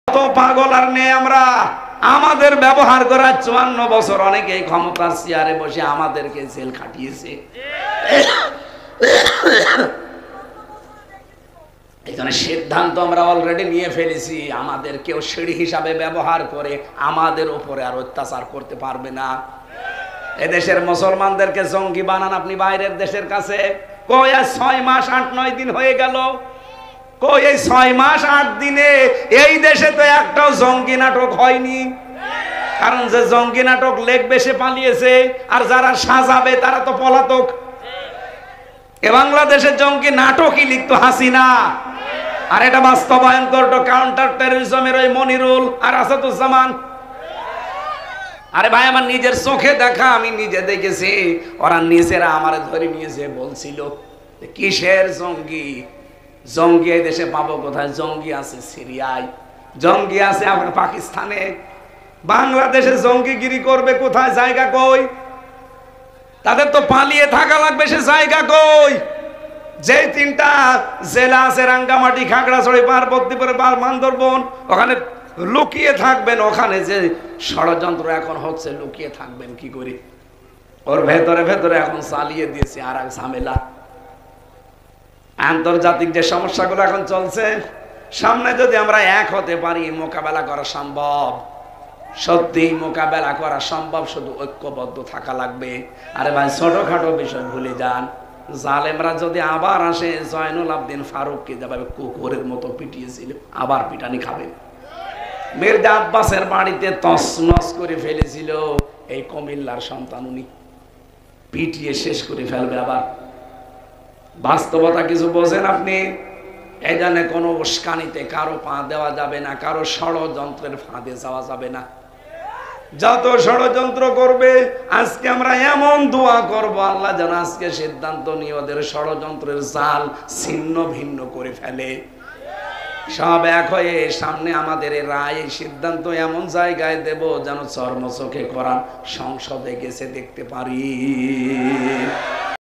তো পাগল আর নেই আমরা। আমাদের ব্যবহার করা 54 বছর অনেকেই ক্ষমতার চেয়ারে বসে আমাদেরকে জেল খাটিয়েছে। এখানে সিদ্ধান্ত আমরা অলরেডি নিয়ে ফেলেছি, আমাদের কেউ সিঁড়ি হিসাবে ব্যবহার করে আমাদের উপরে আর অত্যাচার করতে পারবে না। এদেশের মুসলমানদেরকে জঙ্গি বানান আপনি বাইরের দেশের কাছে। কই 6 মাস 8-9 দিন হয়ে গেল, কই এই 6 মাস 8 দিনে এই দেশে তো একটাও জঙ্গি নাটক হয়নি। কারণ যে জঙ্গি নাটক লিখবে সে পালিয়েছে, আর যারা সাজাবে তারা তো পলাতক। এ বাংলাদেশের জঙ্গি নাটকই লিখতো হাসিনা, আর এটা বাস্তবায়ন করতো কাউন্টার টেররিজমের ওই মনিরুল আর আসাদুজ্জামান। আরে ভাই, আমার নিজের চোখে দেখা, আমি নিজে দেখেছি। ওরা নিজেরা আমারে ধরে নিয়েছে, বলছিল কিসের জঙ্গি? জঙ্গি এই দেশে পাবো কোথায়? জঙ্গি আছে সিরিয়ায়, জঙ্গি আছে আবার পাকিস্তানে। বাংলাদেশে জঙ্গিগিরি করবে কোথায়? জায়গা কই? তাদের তো পালিয়ে থাকা লাগবে, সে জায়গা কই? যে 3টা জেলা আছে, রাঙ্গামাটি, খাগড়াছড়ি, পার্বতীপুর, বান্দরবন, ওখানে লুকিয়ে থাকবেন। ওখানে যে ষড়যন্ত্র এখন হচ্ছে, লুকিয়ে থাকবেন কি করে? ওর ভেতরে ভেতরে এখন চালিয়ে দিয়েছে আর এক ঝামেলা। আন্তর্জাতিক যে সমস্যাগুলো এখন চলছে, সামনে যদি আমরা এক হতে পারি, মোকাবেলা করা সম্ভব। সত্যি মোকাবেলা করা সম্ভব, শুধু ঐক্যবদ্ধ থাকা লাগবে। আরে ভাই, ছোটখাটো বিষয় ভুলে যান। জালেমরা যদি আবার আসে, জয়নুল আবদিন ফারুককে যেভাবে কুকুরের মতো পিটিয়েছিল, আবার পিটানি খাবে। মির্জা আব্বাসের বাড়িতে তছনছ করে ফেলেছিল এই কুমিল্লার সন্তান, উনি পিটিয়ে শেষ করে ফেলবে আবার। বাস্তবতা কিছু বোঝেন আপনি? এই জন্য কোনো উস্কানিতে কারো পা দেওয়া যাবে না, কারো ষড়যন্ত্রের ফাঁদে যাওয়া যাবে না। যত ষড়যন্ত্র করবে, আজকে আমরা এমন দোয়া করব, আল্লাহ যেন আজকে সিদ্ধান্ত নিয়ে ওদের ষড়যন্ত্রের জাল ছিন্ন ভিন্ন করে ফেলে। সব এক হয়ে সামনে আমাদের রায়, সিদ্ধান্ত এমন জায়গায় দেব যেন চর্মচোখে কোরআন সংসদে গেছে দেখতে পারি।